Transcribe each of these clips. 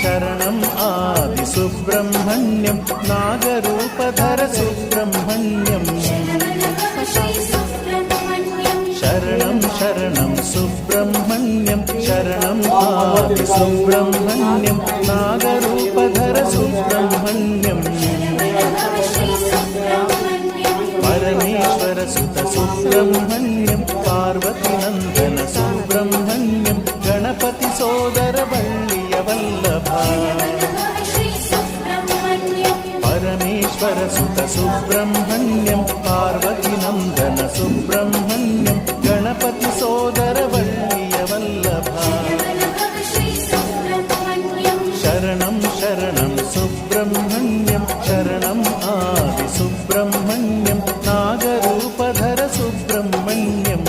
शरणं आदि सुब्रह्मण्यं नागरूपधर सुब्रह्मण्यं शरणं शरणं सुब्रह्मण्यं शरणं आदि सुब्रह्मण्यं नागरूपधर सुब्रह्मण्यं परमेश्वर सुत सुब्रह्मण्यं पार्वतीनन्दन सुब्रह्मण्यं गणपति सोदर वल्लिय वल्लभा परमेश्वर सुत सुब्रह्मण्यं पार्वतीनन्दन सुब्रह्मण्यं गणपति सोदर वल्लिय वल्लभा शरणं शरणं सुब्रह्मण्यं शरणं आदि सुब्रह्मण्यं नागरूपधर सुब्रह्मण्यं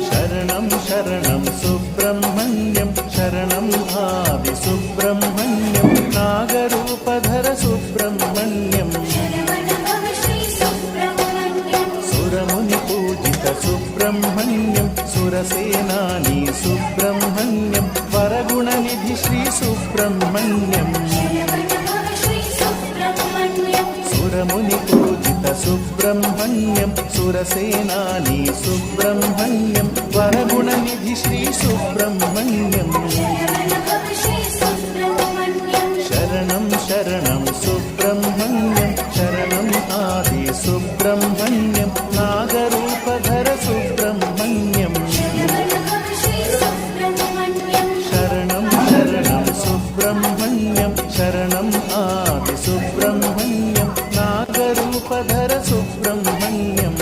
शरणं शरणं सुब्रह्मण्यं शरणं आदि सुब्रह्मण्यं नागरूपधर सुब्रह्मण्यं सुरमुनिपूजित सुब्रह्मण्यं सुरसेनानी सुब्रह्मण्यं वरगुणनिधि श्री सुब्रह्मण्यं सुरमुनिपूजित सुब्रह्मण्यं सुरसेनानी सुब्रह्मण्यं वरगुणनिधि श्री सुब्रह्मण्यं शरणं शरणं सुब्रह्मण्यं शरणं आदि सुब्रह्मण्यं नागरूपधर सुब्रह्मण्यं शरणं शरणं सुब्रह्मण्यं शरणं आदि सुब्रह्मण्यं नागरूपधर सुब्रह्मण्यं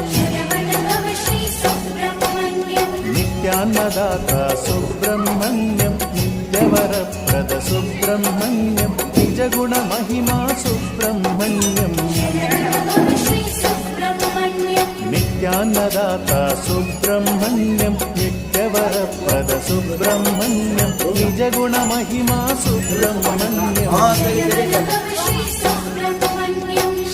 नित्यान्नदाता सुब्रह्मण्यं नित्यवरप्रद सुब्रह्मण्यं निजगुणमहिमा सुब्रह्मण्यं नित्यान्नदाता सुब्रह्मण्यं नित्यवरप्रद सुब्रह्मण्यं निजगुणमहिमा सुब्रह्मण्यं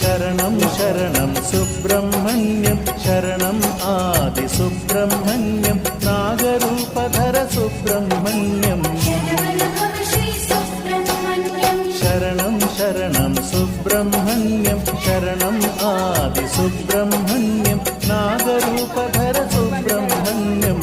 शरणं शरणं सुब्रह्मण्यं शरणं आदि सुब्रह्मण्यं नागरूपधर सुब्रह्मण्यं शरणं शरणं सुब्रह्मण्यं शरणं आदि सुब्रह्मण्यं नागरूपधर सुब्रह्मण्यं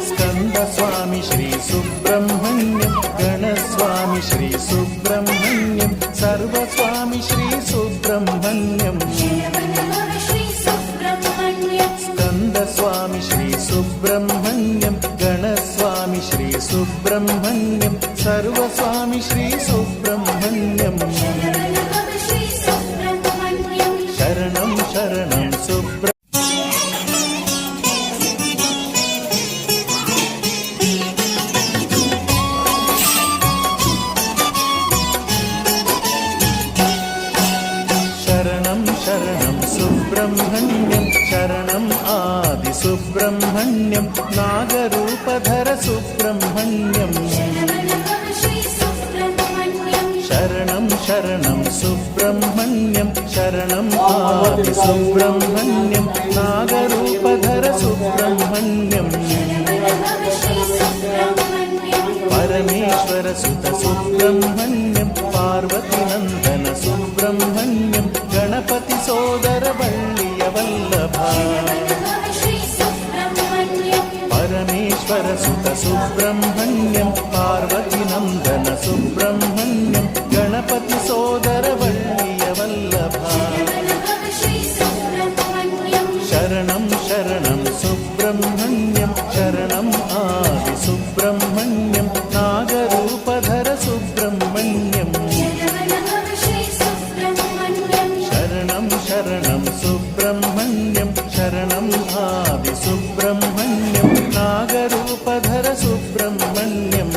स्कन्दस्वामी श्री सुब्रह्मण्यं गणस्वामी श्री सुब्रह्मण्यं सर्वस्वामी श्री सुब्रह्मण्यं स्कन्दस्वामी श्री सुब्रह्मण्यं गणस्वामी श्री सुब्रह्मण्यं सर्वस्वामी श्री सुब्रह्मण्यं शरणं शरणं सुब्रह्मण्यं शरणं सुब्रह्मण्यं शरणं आदि सुब्रह्मण्यं नागरूपधर सुब्रह्मण्यं शरणं शरणं सुब्रह्मण्यं शरणं आदि सुब्रह्मण्यं नागरूपधर सुब्रह्मण्यं परमेश्वर सुत सुब्रह्मण्यं पार्वतीनन्दन सुब्रह्मण्यं गणपति सोदर वल्लिय वल्लभा परमेश्वर सुत सुब्रह्मण्यं पार्वतीनन्दन सुब्रह्मण्यं गणपति सोदर वल्लिय वल्लभा शरणं शरणं सुब्रह्मण्यं शरणं आदि सुब्रह्मण्यं नागरूपधर सुब्रह्मण्यं शरणं शरणं सुब्रह्मण्यं शरणं आदि सुब्रह्मण्यं नागरूपधर सुब्रह्मण्यं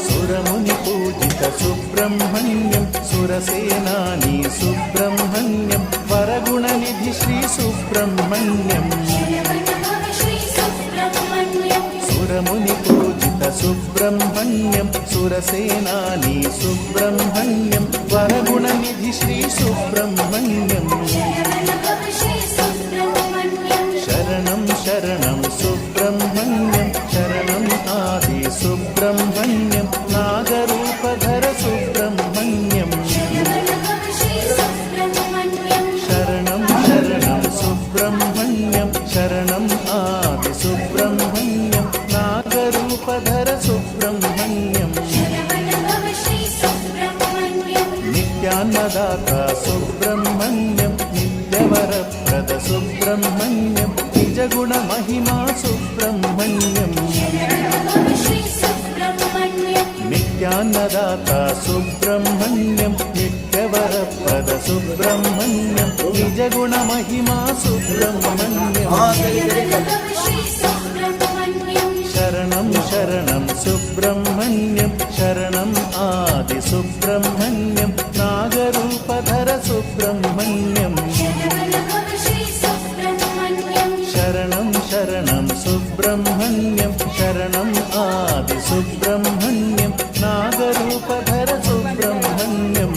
सुरमुनिपूजित सुब्रह्मण्यं सुरसेनानी सुब्रह्मण्यं वरगुणनिधि श्री सुब्रह्मण्यं सुरमुनिपूजित सुब्रह्मण्यं सुरसेनानी सुब्रह्मण्यं वरगुणनिधि श्री सुब्रह्मण्यं शरणं నిజగుణ మహిమా సుబ్రహ్మణ్యం నిత్యాన్నదాత సుబ్రహ్మణ్యం నిత్యవరప్రద సుబ్రహ్మణ్యం నిజగుణ మహిమా సుబ్రహ్మణ్యం శరణం శరణం సుబ్రహ్మణ్యం శరణం ఆది సుబ్రహ్మణ్యం నాగరూపధర సుబ్రహ్మణ్యం శరణం శరణం సుబ్రహ్మణ్యం శరణం ఆది సుబ్రహ్మణ్యం నాగరూపధర సుబ్రహ్మణ్యం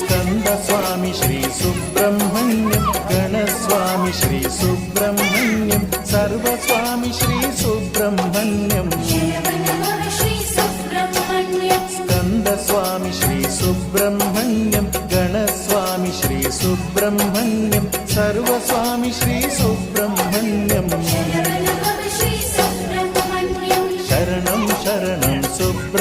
స్కంద స్వామి శ్రీ సుబ్రహ్మణ్యం గణస్వామి శ్రీ సుబ్రహ్మణ్యం సర్వస్వామి శ్రీ సుబ్రహ్మణ్యం స్కంద స్వామి శ్రీ సుబ్రహ్మణ్యం గణస్వామి శ్రీ సుబ్రహ్మణ్యం సర్వస్వామి శ్రీ సుబ్రహ్మణ్యం